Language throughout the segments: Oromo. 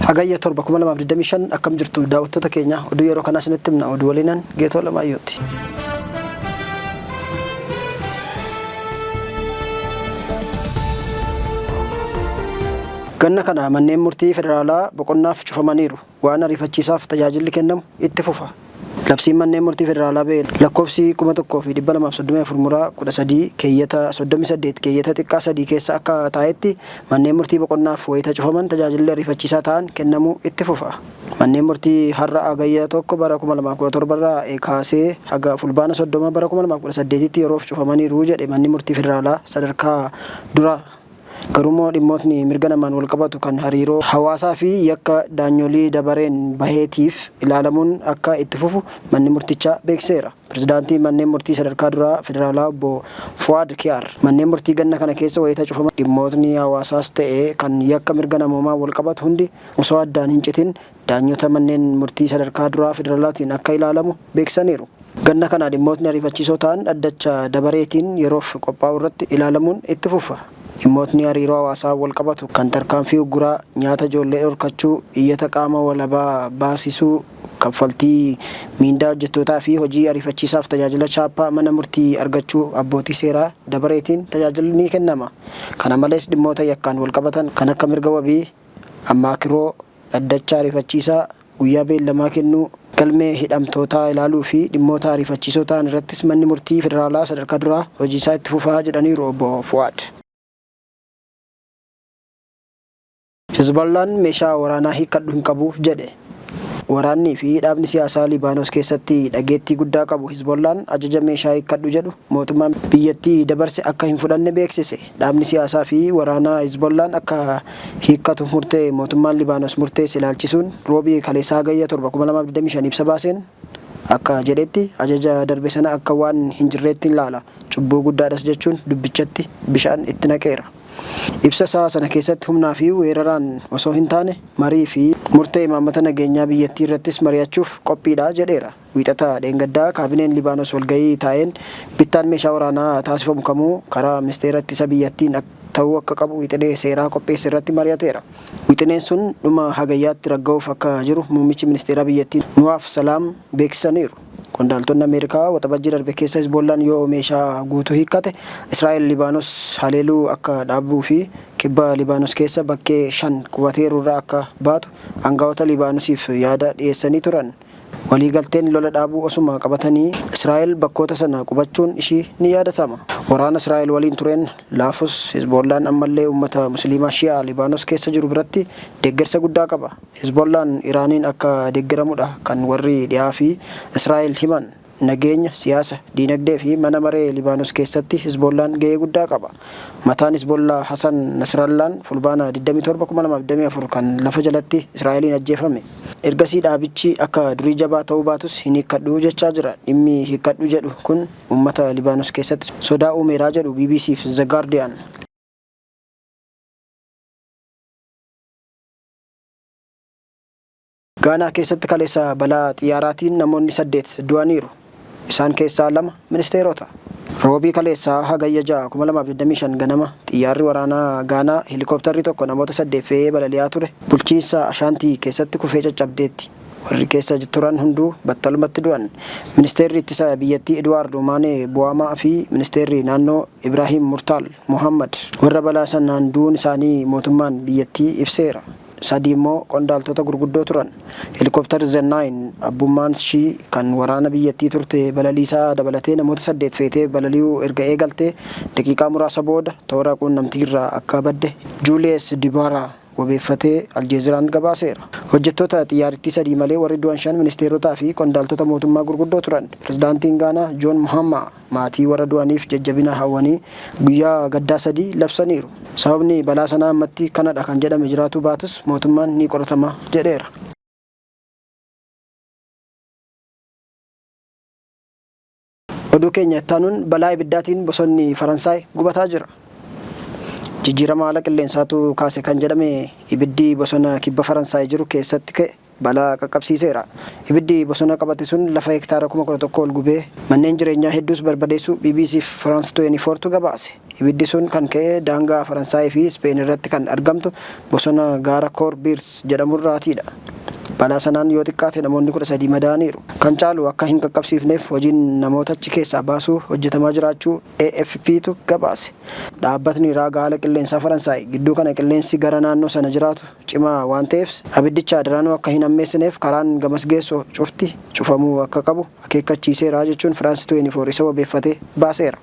Hagayya 7,2025 akkam jirtu daawwattoota keenya oduu yeroo kana isinitti himna oduu waliinan Geetoo Lamaayooti. Ganna kana manneen murtii federaalaa boqonnaaf cufamaniiru waan ariifachiisaaf tajaajilli kennamu itti fufa. Labsiin manneen murtii federaalaa ba'e lakkoofsi 1234 muraa 13 keeyyata 38 keeyyata xiqqaa 3 keessa akka taa'etti manneen murtii boqonnaaf wayita cufaman tajaajilli ariifachiisaa ta'an kennamu itti fufa. Manneen murtii har'a hagayya 1 bara 2017 irraa kaasee haga fulbaana 30 bara 2018 tti yeroof cufamaniiru jedhe manni murtii federaalaa sadarkaa duraa. Garumoo dhimmootni mirga namaan wal qabatu kan hariiroo hawaasaa fi yakka daanyolii dabareen baheetiif ilaalamuun akka itti fufu manni murtichaa beekseera. Pirezidaantii manneen murtii sadarkaa duraa federaalaa obbo Fuad Kiyaar manneen murtii ganna kana keessa wayita cufaman dhimmootni hawaasaas ta'ee kan yakka mirga namoomaa wal qabatu hundi osoo addaan hin citin daanyota manneen murtii sadarkaa duraa federaalaatiin akka ilaalamu beeksaniiru. Ganna kana dhimmootni ariifachiisoo ta'an dhaddacha dabareetiin yeroof qophaa'u irratti ilaalamuun itti fufa. Dhimmootni hariiroo hawaasaa wal qabatu kan tarkaanfii uguraa nyaata ijoollee dhorkachuu iyyata qaama walabaa baasisuu kaffaltii miindaa hojjettootaa fi hojii ariifachiisaaf tajaajila chaappaa mana murtii argachuu abbootii seeraa dabareetiin tajaajilli ni kennama. Kana malees dhimmoota yakkaan wal qabatan kan akka mirga wabii ammaakiroo dhaddacha ariifachiisaa guyyaa beellamaa kennuu galmee hidhamtootaa ilaaluu fi dhimmoota ariifachiisoo ta'an irrattis manni murtii federaalaa sadarkaa duraa hojii isaa itti fufaa jedhaniiru obbo Fuad. Hizballaan meeshaa waraanaa hiikkadhu hin qabu jedhe. Waraannii fi dhaabni siyaasaa Libaanos keessatti dhageettii guddaa qabu Hizballaan ajaja meeshaa hiikkadhu jedhu mootummaan biyyattii dabarse akka hin fudhanne beeksise. Dhaabni siyaasaa fi waraanaa Hizballaan akka hiikkatu murtee mootummaan Libaanos murteesse ilaalchisuun roobii kaleessaa hagayya 7,2025 ibsa baaseen akka jedhetti ajaja darbe sana akka waan hin jirreetti ilaala. Cubbuu guddaadhas jechuun dubbichatti bishaan itti naqeera. Ibsa isaa sana keessatti humnaa fi weeraraan osoo hin taane marii fi murtee imaammata nageenyaa biyyattii irrattis mari'achuuf qophiidha jedheera. Wiixata dheengaddaa kaabineen Libaanos walgahii taa'een bittaan meeshaa waraanaa taasifamu kamuu karaa ministeera ittisa biyyattiin ta'uu akka qabu wixinee seeraa qopheesse irratti mari'ateera. Wixineen sun dhuma hagayyaatti ragga'uuf akka jiru muummichi ministeera biyyattii Nuwaaf Salaam beeksisaniiru. Qondaaltonni Ameerikaa waxabajjii darbe keessa Hizbollaan yoo meeshaa guutuu hiikkate Israa'el Libaanos haleeluu akka dhaabuu fi kibba Libaanos keessa bakkee 5 qubateeru irraa akka baatu aangawoota Libaanosiif yaada dhiyeessanii turan. Waliigalteen lola dhaabuu osuma qabatanii Israa'el bakkoota sana qubachuun ishii ni yaadatama. Waraana Israa'el waliin tureen laafus Hizbollaan ammallee uummata musliimaa Shi'aa Libaanos keessa jiru biratti deeggarsa guddaa qaba. Hizbollaan Iraaniin akka deeggaramudha kan warri dhiyaa fi Israa'el himan. Nageenya, siyaasa, diinagdee fi mana maree Libaanos keessatti Hizbollaan gahee guddaa qaba. Mataan Hizbollaa Hasan Nasrallaan fulbaana 27,2024 kan lafa jalatti Israa'eliin ajjeefame. Ergasii dhaabichi akka durii jabaa ta'uu baatus hin hiikkadhu jechaa jira. Dhimmi hiikkadhu jedhu kun uummata Libaanos keessatti sodaa uumeeraa jedhu BBC fi The Guardian. Gaanaa keessatti kaleessa balaa xiyyaaraatiin namoonni 8 du'aniiru. Isaan keessaa 2 ministeerota. Roobii kaleessaa hagayya 6,2025 ganama xiyyaarri waraanaa Gaanaa helikoophtarri tokko namoota 8 fe'ee balali'aa ture bulchiinsa Ashaantii keessatti kufee caccabdeetti. Warri keessa turan hunduu battalumatti du'an. Ministeerri ittisa biyyattii Edwaard Omaanee Bu'aamaa fi ministeerri naannoo Ibrahim Murtaal Muhammad warra balaa sanaan du'uun isaanii mootummaan biyyattii ibseera. Sadii immoo qondaaltota gurguddoo turan. Helikoophtar Z9 abbummaan ishii kan waraana biyyattii turte balaliisaa dabalatee namoota 8 feetee balali'uu erga eegaltee daqiiqaa muraasa booda toora quunnamtii irraa akka badde Julius Dibara wabeeffatee Aljeeziraan gabaaseera. Hojjettoota xiyyaarittii 3 malee warri du'an 5 ministeerotaa fi qondaaltota mootummaa gurguddoo turan. Pirezidaantiin Gaanaa Joon Mahama maatii warra du'aniif jajjabina hawwanii guyyaa gaddaa 3 labsaniiru. Sababni balaa sanaa ammatti kanadha kan jedhame jiraatu baatus mootummaan ni qoratama jedheera. Oduu keenya ittaanuun balaa ibiddaatiin bosonni Faransaay gubataa jira. Jijjiirama haala qilleensaatu kaase kan jedhame ibiddi bosona kibba Faransaay jiru keessatti ka'e balaa qaqqabsiiseera. Ibiddi bosona qabate sun lafa hektaara 11,000 ol gubee manneen jireenyaa hedduus barbadeessuu BBC fi France 24tu gabaase. Ibiddi sun kan ka'e daangaa Faransaay fi Speen irratti kan argamtu bosona gaara Corbières jedhamurraatidha. Balaa sanaan yoo xiqqaate namoonni 13 madaa'aniiru. Kan caalu akka hin qaqqabsiifneef hojiin namoota achi keessaa baasuu hojjetamaa jiraachuu AFPtu gabaase. Dhaabbatni raagaa haala qilleensaa Faransaay gidduu kana qilleensi gara naannoo sana jiraatu cimaa waan ta'eef abiddicha daranuu akka hin ammeessineef karaan gamas geessu cufti cufamuu akka qabu akeekkachiiseera jechuun France 24 isa wabeeffatee baaseera.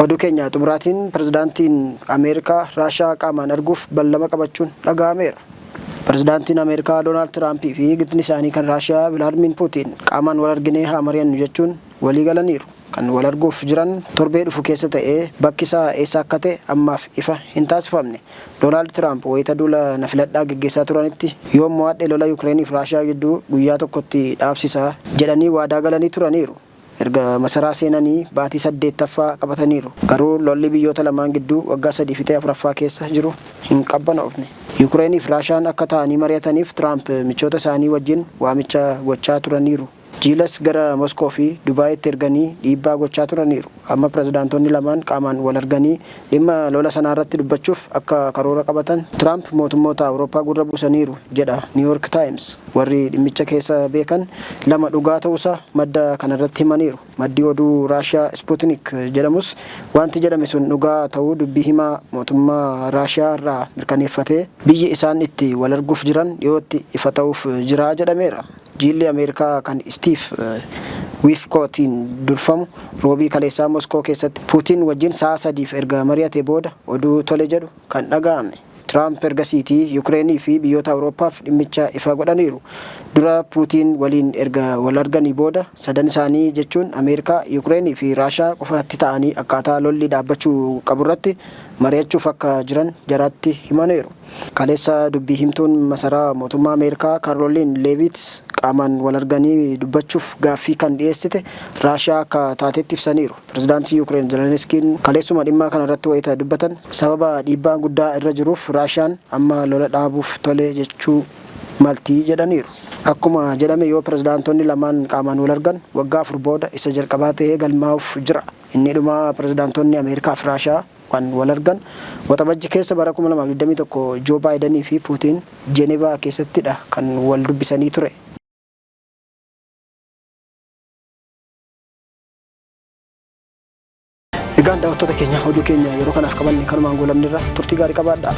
Oduu keenya xumuraatiin pirezidaantiin Ameerikaa Raashiyaa qaamaan arguuf beellama qabachuun dhaga'ameera. Pirezidaantiin Ameerikaa Doonaald Tiraampii fi gitni isaanii kan Raashiyaa Vilaadimiir Puutiin qaamaan wal arginee haa mari'annu jechuun walii galaniiru. Kan wal arguuf jiran torbee dhufu keessa ta'ee bakki isaa eessa akka ta'e ammaaf ifa hin taasifamne. Doonaald Tiraamp wayita duula na filadhaa geggeessaa turanitti yoo mo'adhe lola Yukireeniif fi Raashiyaa gidduu guyyaa tokkotti dhaabsisaa jedhanii waadaa galanii turaniiru. Erga masaraa seenanii baatii 8ffaa qabataniiru. Garuu lolli biyyoota lamaan gidduu waggaa 3 fi 4ffaa keessa jiru hin qabbanoofne. Yukireeniif fi Raashiyaan akka ta'anii mari'ataniif Tiraamp michoota isaanii wajjin waamicha gochaa turaniiru. Jiilas gara Moskoo fi Dubaayitti erganii dhiibbaa gochaa turaniiru. Amma pirezidaantonni lamaan qaamaan wal arganii dhimma lola sanaa irratti dubbachuuf akka karoora qabatan Tiraamp mootummoota Awurooppaa gurra buusaniiru jedha New York Times. Warri dhimmicha keessa beekan lama dhugaa ta'uusaa madda kanarratti himaniiru. Maddi oduu Raashiyaa Sputnik jedhamus wanti jedhame sun dhugaa ta'uu dubbii himaa mootummaa Raashiyaa irraa mirkaneeffatee biyyi isaan itti wal arguuf jiran dhiyootti ifa ta'uuf jira jedhameera. Jiilli Ameerikaa kan Steve Wifkootiin durfamu roobii kaleessaa Moskoo keessatti Puutiin wajjin sa'a 3f erga mari'ate booda oduu tole jedhu kan dhaga'ame. Tiraamp ergasiitii Yukireenii fi biyyoota Awurooppaaf dhimmicha ifa godhaniiru. Dura Puutiin waliin erga wal arganii booda sadan isaanii jechuun Ameerikaa, Yukireenii fi Raashiyaa qofaatti ta'anii akkaataa lolli dhaabbachuu qaburratti mari'achuuf akka jiran jaraatti himaniiru. Kaleessa dubbii himtuun masaraa mootummaa Ameerikaa Kaaroliin Leevit qaamaan wal arganii dubbachuuf gaaffii kan dhiyeessite Raashiyaa akka taatetti ibsaniiru. Pirezidaantii Yukireen Zeleniskiin kaleessuma dhimma kana irratti wayita dubbatan sababa dhiibbaan guddaa irra jiruuf Raashiyaan amma lola dhaabuuf tole jechuu maltii jedhaniiru. Akkuma jedhame yoo pirezidaantonni lamaan qaamaan wal argan waggaa 4 booda isa jalqabaa ta'ee galmaa'uuf jira. Inni dhuma pirezidaantonni Ameerikaa fi Raashiyaa kan wal argan waxabajji keessa bara 2021 Joo Baayidanii fi Puutiin Jeenevaa keessattidha kan wal dubbisanii ture. Egaan daawwattoota keenya oduu keenya yeroo kanaaf qabanne kanumaan goolabneerra turtii gaarii qabaadhaa.